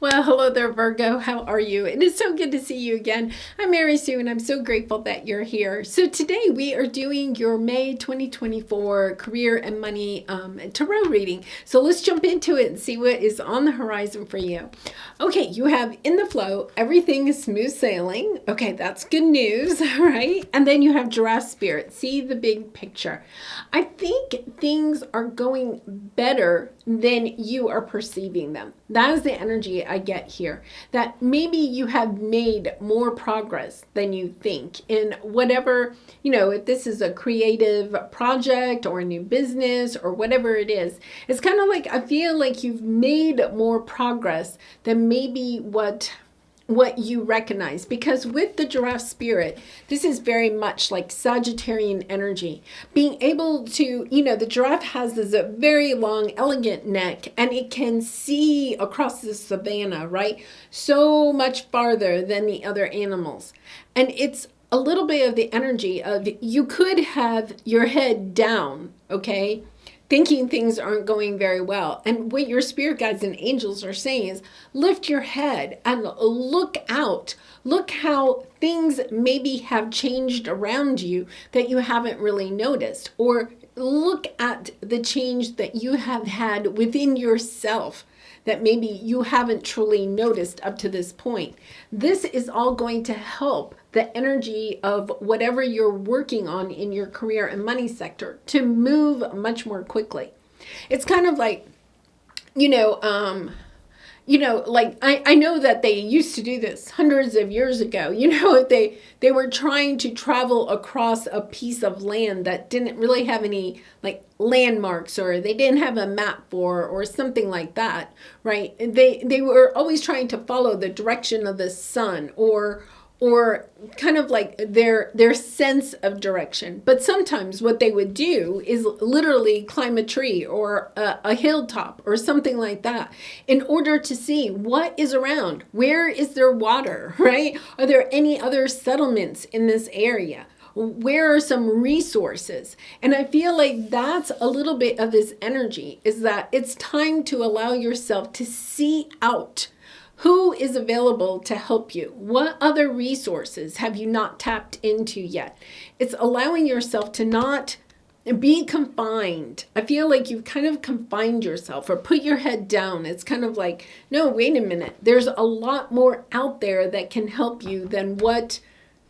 Well, hello there, Virgo. How are you? It is so good to see you again. I'm Mary Sue, and I'm so grateful that you're here. So today we are doing your May 2024 career and money tarot reading. So let's jump into it and see what is on the horizon for you. Okay, you have in the flow, everything is smooth sailing. Okay, that's good news, right? And then you have giraffe spirit. See the big picture. I think things are going better than you are perceiving them. That is the energy I get here. That maybe you have made more progress than you think in whatever, if this is a creative project or a new business or whatever it is. It's kind of like, I feel like you've made more progress than maybe what you recognize, because with the giraffe spirit, this is very much like Sagittarian energy. Being able to, the giraffe has this very long, elegant neck, and it can see across the savanna, right? So much farther than the other animals. And it's a little bit of the energy of you could have your head down, okay? Thinking things aren't going very well. And what your spirit guides and angels are saying is lift your head and look out. Look how things maybe have changed around you that you haven't really noticed. Or look at the change that you have had within yourself that maybe you haven't truly noticed up to this point. This is all going to help the energy of whatever you're working on in your career and money sector to move much more quickly. It's kind of like, I know that they used to do this hundreds of years ago. If they were trying to travel across a piece of land that didn't really have any like landmarks, or they didn't have a map for, or something like that, right? They were always trying to follow the direction of the sun, or kind of like their sense of direction. But sometimes what they would do is literally climb a tree or a hilltop or something like that in order to see what is around. Where is there water, right? Are there any other settlements in this area? Where are some resources? And I feel like that's a little bit of this energy, is that it's time to allow yourself to see out who is available to help you. What other resources have you not tapped into yet? It's allowing yourself to not be confined. I feel like you've kind of confined yourself or put your head down. It's kind of like, no, wait a minute. There's a lot more out there that can help you than what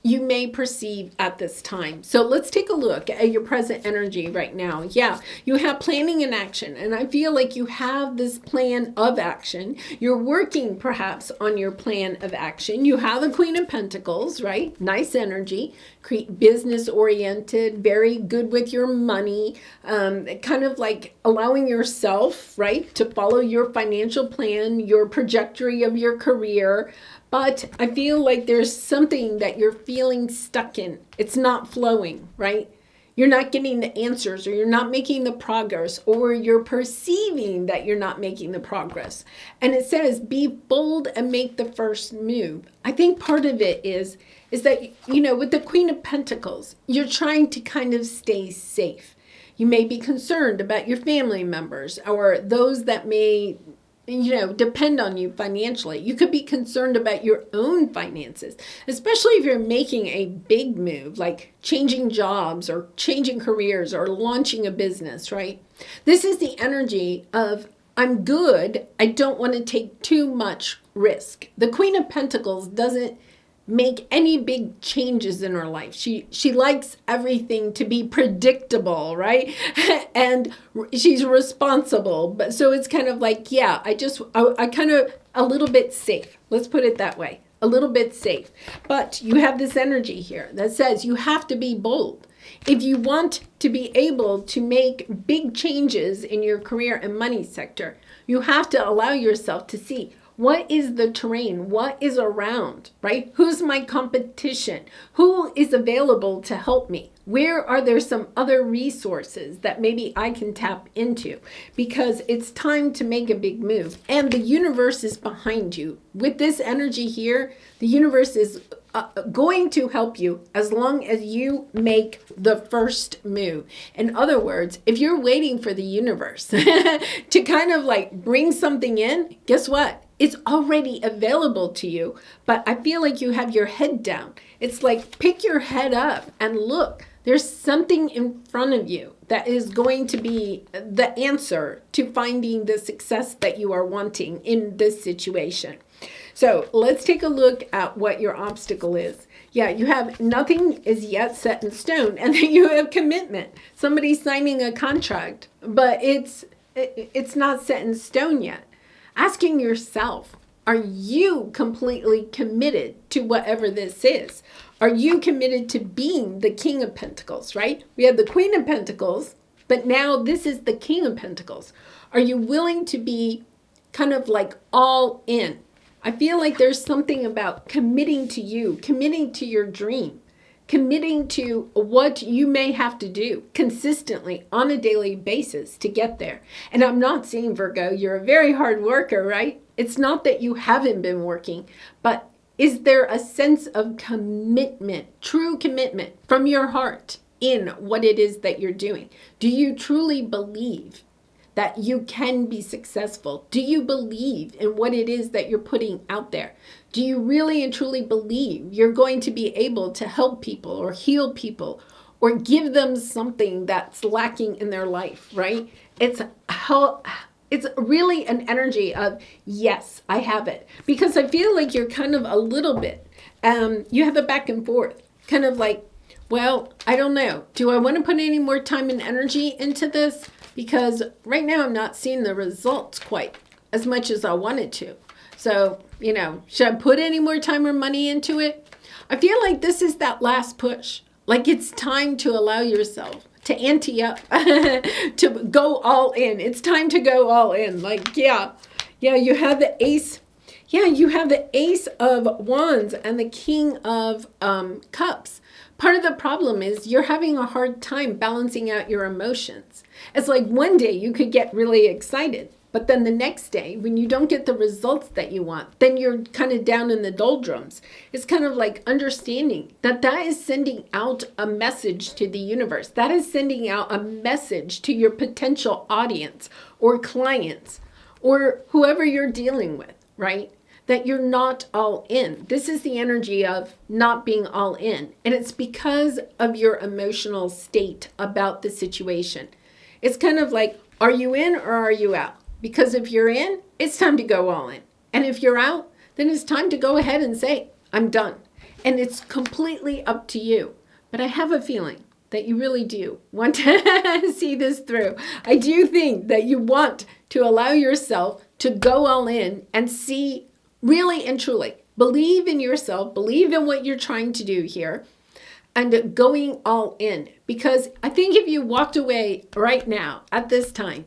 you may perceive at this time. So let's take a look at your present energy right now. Yeah, you have planning and action, and I feel like you have this plan of action. You're working perhaps on your plan of action. You have the Queen of Pentacles, right? Nice energy, business oriented, very good with your money, kind of like allowing yourself, right, to follow your financial plan, your trajectory of your career. But I feel like there's something that you're feeling stuck in. It's not flowing, right? You're not getting the answers, or you're not making the progress, or you're perceiving that you're not making the progress. And it says, be bold and make the first move. I think part of it is that, with the Queen of Pentacles, you're trying to kind of stay safe. You may be concerned about your family members or those that may depend on you financially. You could be concerned about your own finances, especially if you're making a big move, like changing jobs or changing careers or launching a business, right? This is the energy of, I'm good. I don't want to take too much risk. The Queen of Pentacles doesn't make any big changes in her life. She likes everything to be predictable, right? And she's responsible. But so it's kind of like, yeah, I kind of a little bit safe. Let's put it that way. A little bit safe. But you have this energy here that says you have to be bold. If you want to be able to make big changes in your career and money sector, you have to allow yourself to see, what is the terrain? What is around, right? Who's my competition? Who is available to help me? Where are there some other resources that maybe I can tap into? Because it's time to make a big move. And the universe is behind you. With this energy here, the universe is going to help you as long as you make the first move. In other words, if you're waiting for the universe to kind of like bring something in, guess what? It's already available to you, but I feel like you have your head down. It's like, pick your head up and look. There's something in front of you that is going to be the answer to finding the success that you are wanting in this situation. So let's take a look at what your obstacle is. Yeah, you have nothing is yet set in stone, and then you have commitment. Somebody signing a contract, but it's not set in stone yet. Asking yourself, are you completely committed to whatever this is? Are you committed to being the King of Pentacles, right? We have the Queen of Pentacles, but now this is the King of Pentacles. Are you willing to be kind of like all in? I feel like there's something about committing to you, committing to your dream, committing to what you may have to do consistently on a daily basis to get there. And I'm not saying, Virgo, you're a very hard worker, right? It's not that you haven't been working, but is there a sense of commitment, true commitment from your heart in what it is that you're doing? Do you truly believe that you can be successful? Do you believe in what it is that you're putting out there? Do you really and truly believe you're going to be able to help people or heal people or give them something that's lacking in their life, right? It's really an energy of, yes, I have it. Because I feel like you're kind of a little bit, you have a back and forth, kind of like, well, I don't know. Do I want to put any more time and energy into this? Because right now I'm not seeing the results quite as much as I wanted to. So, should I put any more time or money into it? I feel like this is that last push. Like it's time to allow yourself to ante up, to go all in. It's time to go all in. Like, yeah, you have the ace. Yeah, you have the Ace of Wands and the King of Cups. Part of the problem is you're having a hard time balancing out your emotions. It's like one day you could get really excited, but then the next day when you don't get the results that you want, then you're kind of down in the doldrums. It's kind of like understanding that is sending out a message to the universe. That is sending out a message to your potential audience or clients or whoever you're dealing with, right? That you're not all in. This is the energy of not being all in. And it's because of your emotional state about the situation. It's kind of like, are you in or are you out? Because if you're in, it's time to go all in. And if you're out, then it's time to go ahead and say, I'm done. And it's completely up to you. But I have a feeling that you really do want to see this through. I do think that you want to allow yourself to go all in and see really and truly, believe in yourself, believe in what you're trying to do here, and going all in. Because I think if you walked away right now at this time,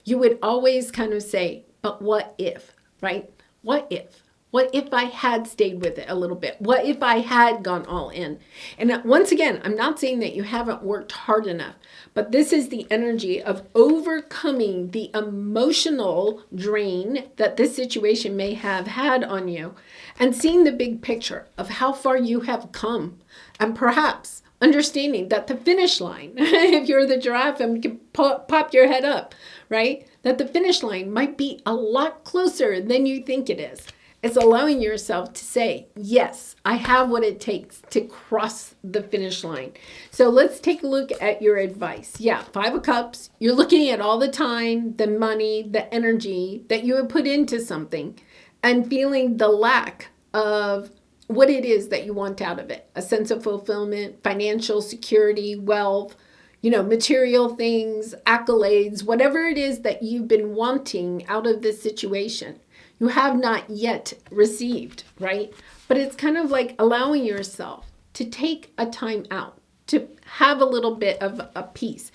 you would always kind of say, but what if, right? What if? What if I had stayed with it a little bit? What if I had gone all in? And once again, I'm not saying that you haven't worked hard enough, but this is the energy of overcoming the emotional drain that this situation may have had on you and seeing the big picture of how far you have come and perhaps understanding that the finish line, if you're the giraffe and you can pop your head up, right? That the finish line might be a lot closer than you think it is. It's allowing yourself to say, yes, I have what it takes to cross the finish line. So let's take a look at your advice. Yeah, 5 of Cups. You're looking at all the time, the money, the energy that you would put into something and feeling the lack of what it is that you want out of it. A sense of fulfillment, financial security, wealth, material things, accolades, whatever it is that you've been wanting out of this situation. You have not yet received, right? But it's kind of like allowing yourself to take a time out, to have a little bit of a peace.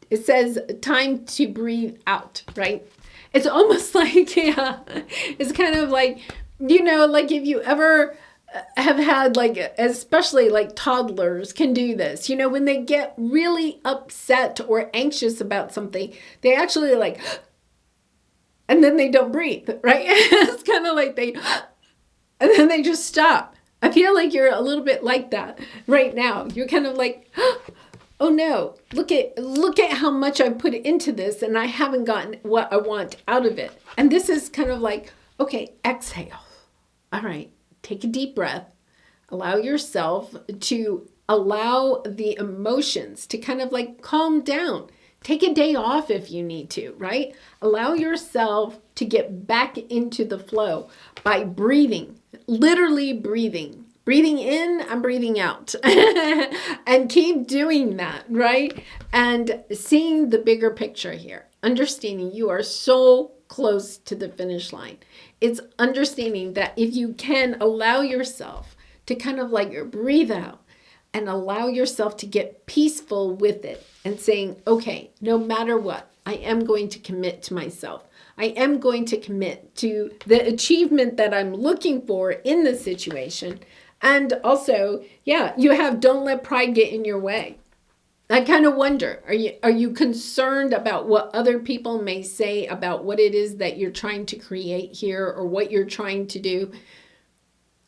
It says time to breathe out, right? It's almost like, yeah, it's kind of like, like if you ever have had especially toddlers can do this, when they get really upset or anxious about something, they actually and then they don't breathe, right? It's kind of like and then they just stop. I feel like you're a little bit like that right now. You're kind of like, oh no, look at how much I put into this and I haven't gotten what I want out of it. And this is kind of like, Okay, exhale. All right, take a deep breath. Allow yourself to allow the emotions to kind of like calm down. Take a day off if you need to, right? Allow yourself to get back into the flow by breathing, literally breathing. Breathing in, I'm breathing out. And keep doing that, right? And seeing the bigger picture here. Understanding you are so close to the finish line. It's understanding that if you can allow yourself to kind of like breathe out and allow yourself to get peaceful with it and saying, okay, no matter what, I am going to commit to myself. I am going to commit to the achievement that I'm looking for in the situation. And also, yeah, you have don't let pride get in your way. I kind of wonder, are you concerned about what other people may say about what it is that you're trying to create here or what you're trying to do?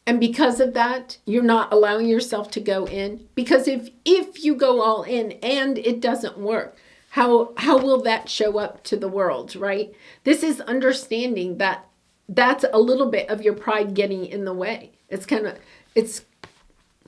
And because of that, you're not allowing yourself to go in. Because if you go all in and it doesn't work, how will that show up to the world, right? This is understanding that that's a little bit of your pride getting in the way. It's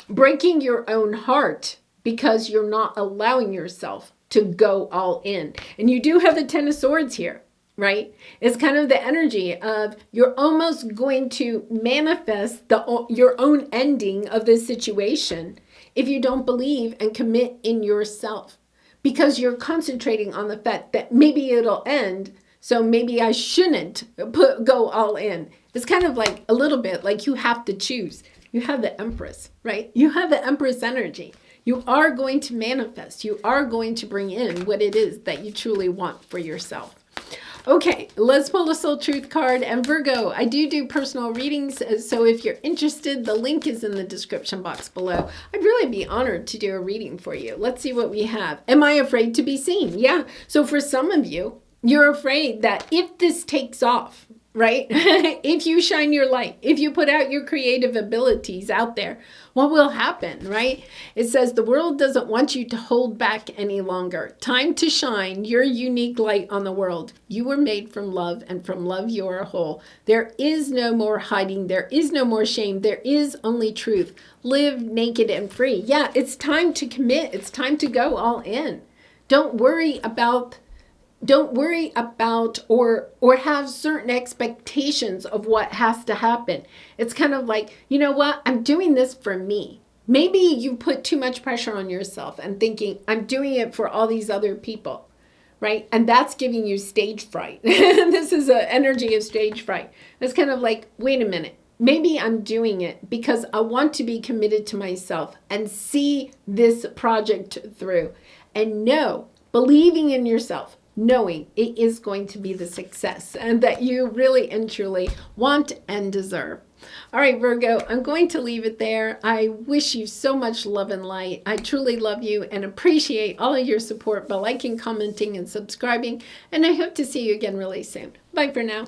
breaking your own heart because you're not allowing yourself to go all in. And you do have the Ten of Swords here, right? It's kind of the energy of you're almost going to manifest your own ending of this situation if you don't believe and commit in yourself, because you're concentrating on the fact that maybe it'll end, so maybe I shouldn't go all in. It's kind of like a little bit like you have to choose. You have the Empress, right? You have the Empress energy. You are going to manifest. You are going to bring in what it is that you truly want for yourself. Okay, let's pull the Soul Truth card. And Virgo, I do personal readings. So if you're interested, the link is in the description box below. I'd really be honored to do a reading for you. Let's see what we have. Am I afraid to be seen? Yeah. So for some of you, you're afraid that if this takes off, right? If you shine your light, if you put out your creative abilities out there, what will happen, right? It says the world doesn't want you to hold back any longer. Time to shine your unique light on the world. You were made from love, and from love you are whole. There is no more hiding. There is no more shame. There is only truth. Live naked and free. Yeah, it's time to commit. It's time to go all in. Don't worry about or have certain expectations of what has to happen. It's kind of like, you know what? I'm doing this for me. Maybe you put too much pressure on yourself and thinking, I'm doing it for all these other people, right? And that's giving you stage fright. This is an energy of stage fright. It's kind of like, wait a minute. Maybe I'm doing it because I want to be committed to myself and see this project through. And no, believing in yourself, knowing it is going to be the success and that you really and truly want and deserve. All right, Virgo, I'm going to leave it there. I wish you so much love and light. I truly love you and appreciate all of your support by liking, commenting, and subscribing. And I hope to see you again really soon. Bye for now.